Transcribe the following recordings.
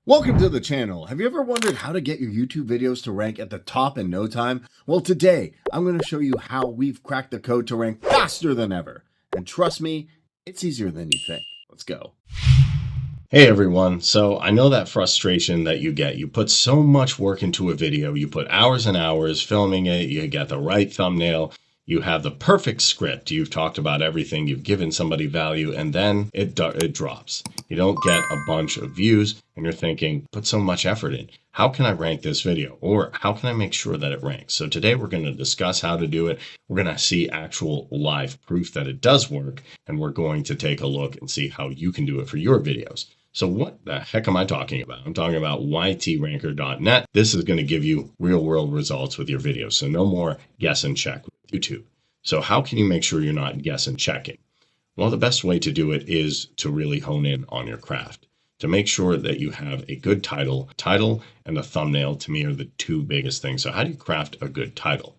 Welcome to the channel. Have you ever wondered how to get your YouTube videos to rank at the top in no time? Well, today I'm going to show you how we've cracked the code to rank faster than ever. And trust me, it's easier than you think. Let's go. Hey everyone, so I know that frustration that you get. You put so much work into a video, you put hours and hours filming it, you get the right thumbnail, you have the perfect script, you've talked about everything, you've given somebody value, and then it drops. You don't get a bunch of views, and you're thinking, put so much effort in. How can I rank this video? Or how can I make sure that it ranks? So today we're going to discuss how to do it. We're going to see actual live proof that it does work, and we're going to take a look and see how you can do it for your videos. So what the heck am I talking about? I'm talking about YTRanker.net. This is going to give you real world results with your videos. So no more guess and check with YouTube. So how can you make sure you're not guess and checking? Well, the best way to do it is to really hone in on your craft, to make sure that you have a good title. Title and a thumbnail, to me, are the two biggest things. So how do you craft a good title?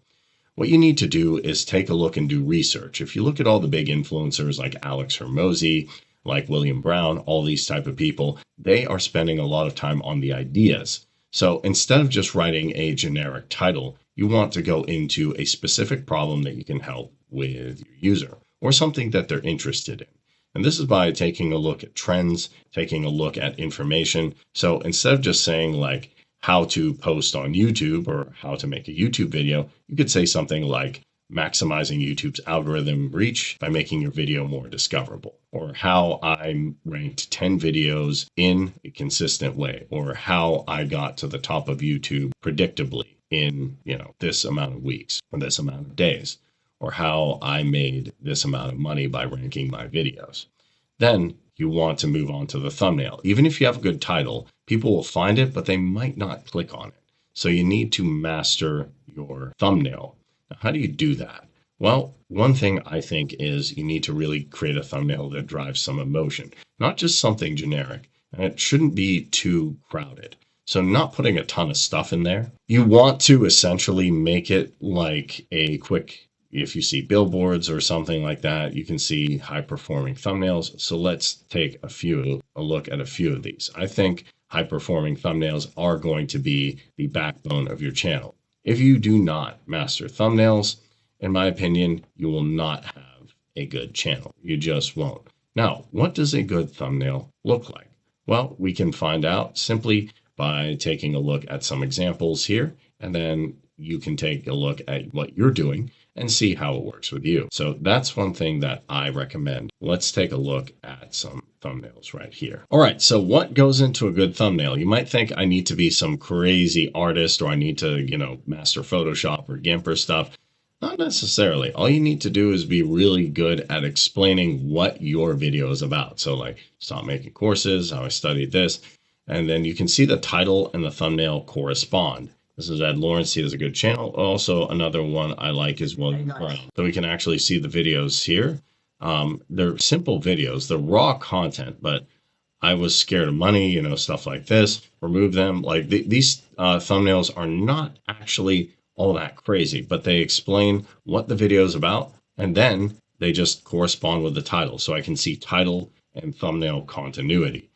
What you need to do is take a look and do research. If you look at all the big influencers like Alex Hormozi, like William Brown, all these type of people, they are spending a lot of time on the ideas. So instead of just writing a generic title, you want to go into a specific problem that you can help with your user or something that they're interested in. And this is by taking a look at trends, taking a look at information. So instead of just saying like how to post on YouTube or how to make a YouTube video, you could say something like maximizing YouTube's algorithm reach by making your video more discoverable, or how I ranked 10 videos in a consistent way, or how I got to the top of YouTube predictably in, this amount of weeks or this amount of days, or how I made this amount of money by ranking my videos. Then you want to move on to the thumbnail. Even if you have a good title, people will find it, but they might not click on it. So you need to master your thumbnail. Now, how do you do that? Well, one thing I think is you need to really create a thumbnail that drives some emotion, not just something generic. And it shouldn't be too crowded. So not putting a ton of stuff in there. You want to essentially make it like a quick, if you see billboards or something like that, you can see high performing thumbnails. So let's take a look at a few of these. I think high performing thumbnails are going to be the backbone of your channel. If you do not master thumbnails, in my opinion, you will not have a good channel. You just won't. Now, what does a good thumbnail look like? Well, we can find out simply by taking a look at some examples here, and then you can take a look at what you're doing and see how it works with you. So that's one thing that I recommend. Let's take a look at some thumbnails right here. All right, so what goes into a good thumbnail? You might think I need to be some crazy artist, or I need to, master Photoshop or GIMP or stuff. Not necessarily. All you need to do is be really good at explaining what your video is about. So like, stop making courses, how I studied this, and then you can see the title and the thumbnail correspond. This is Ed Lawrence. He has a good channel. Also, another one I like is William Brown. So we can actually see the videos here. They're simple videos. They're raw content, but I was scared of money, stuff like this. Remove them. Like these thumbnails are not actually all that crazy, but they explain what the video is about, and then they just correspond with the title. So I can see title and thumbnail continuity.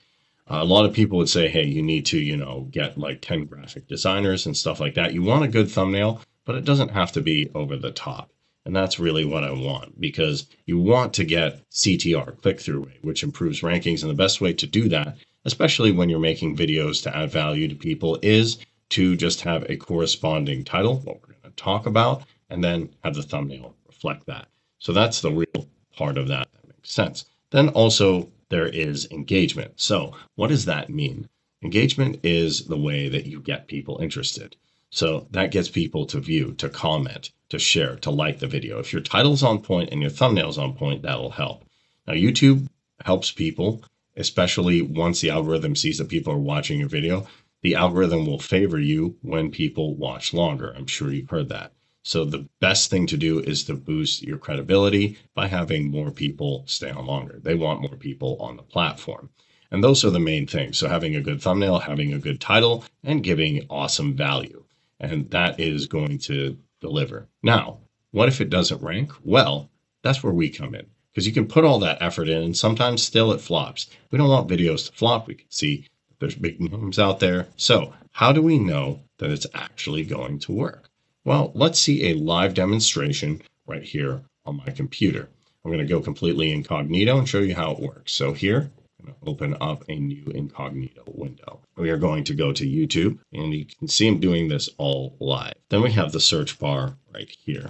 A lot of people would say, hey, you need to, get like 10 graphic designers and stuff like that. You want a good thumbnail, but it doesn't have to be over the top. And that's really what I want, because you want to get CTR, click-through rate, which improves rankings. And the best way to do that, especially when you're making videos to add value to people, is to just have a corresponding title, what we're going to talk about, and then have the thumbnail reflect that. So that's the real part of that. That makes sense. Then also, there is engagement. So what does that mean? Engagement is the way that you get people interested. So that gets people to view, to comment, to share, to like the video. If your title's on point and your thumbnail's on point, that'll help. Now, YouTube helps people, especially once the algorithm sees that people are watching your video. The algorithm will favor you when people watch longer. I'm sure you've heard that. So the best thing to do is to boost your credibility by having more people stay on longer. They want more people on the platform. And those are the main things. So having a good thumbnail, having a good title, and giving awesome value. And that is going to deliver. Now, what if it doesn't rank? Well, that's where we come in, because you can put all that effort in and sometimes still it flops. We don't want videos to flop. We can see There's big names out there. So how do we know that it's actually going to work? Well, let's see a live demonstration right here on my computer. I'm going to go completely incognito and show you how it works. So here, I'm going to open up a new incognito window. We are going to go to YouTube, and you can see I'm doing this all live. Then we have the search bar right here.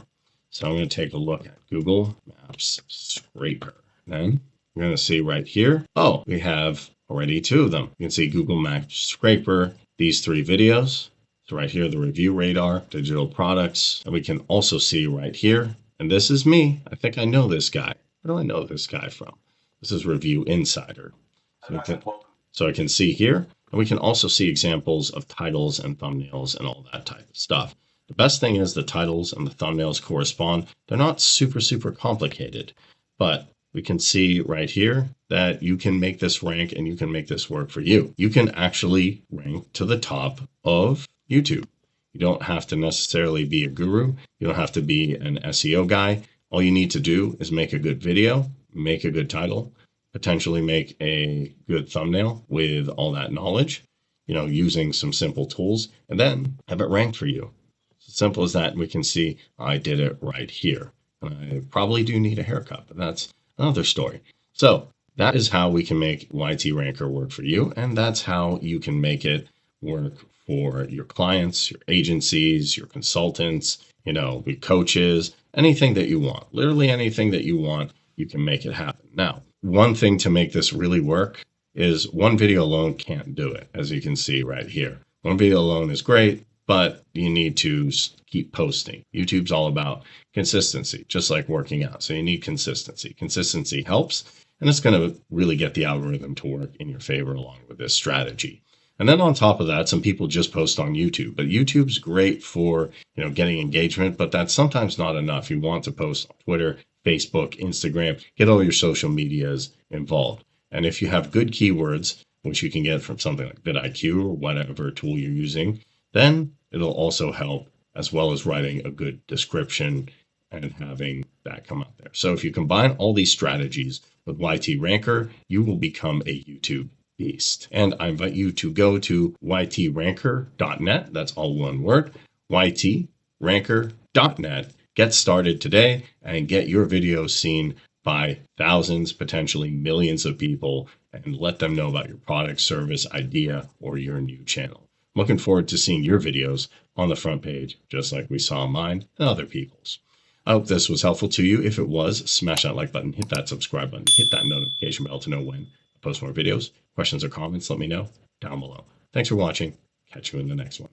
So I'm going to take a look at Google Maps Scraper. Then we're going to see right here, oh, we have already 2 of them. You can see Google Maps Scraper, these 3 videos. So right here, the review radar, digital products. And we can also see right here, and this is me. I think I know this guy. Where do I know this guy from? This is Review Insider. So I can see here, and we can also see examples of titles and thumbnails and all that type of stuff. The best thing is the titles and the thumbnails correspond. They're not super complicated, but we can see right here that you can make this rank and you can make this work for you. You can actually rank to the top of YouTube. You don't have to necessarily be a guru. You don't have to be an SEO guy. All you need to do is make a good video, make a good title, potentially make a good thumbnail with all that knowledge, using some simple tools, and then have it ranked for you. It's as simple as that. We can see I did it right here. And I probably do need a haircut, but that's another story. So that is how we can make YTRanker work for you. And that's how you can make it work for your clients, your agencies, your consultants, your coaches, anything that you want. Literally anything that you want, you can make it happen. Now, one thing to make this really work is one video alone can't do it, as you can see right here. One video alone is great, but you need to keep posting. YouTube's all about consistency, just like working out. So you need consistency. Consistency helps, and it's going to really get the algorithm to work in your favor along with this strategy. And then on top of that, some people just post on YouTube, but YouTube's great for, getting engagement, but that's sometimes not enough. You want to post on Twitter, Facebook, Instagram, get all your social medias involved. And if you have good keywords, which you can get from something like vidIQ or whatever tool you're using, then it'll also help, as well as writing a good description and having that come out there. So if you combine all these strategies with YTRanker, you will become a YouTube beast. And I invite you to go to YTRanker.net. That's all one word, YTRanker.net. Get started today and get your videos seen by thousands, potentially millions of people, and let them know about your product, service, idea, or your new channel. I'm looking forward to seeing your videos on the front page, just like we saw mine and other people's. I hope this was helpful to you. If it was, smash that like button, hit that subscribe button, hit that notification bell to know when I post more videos. Questions or comments, let me know down below. Thanks for watching. Catch you in the next one.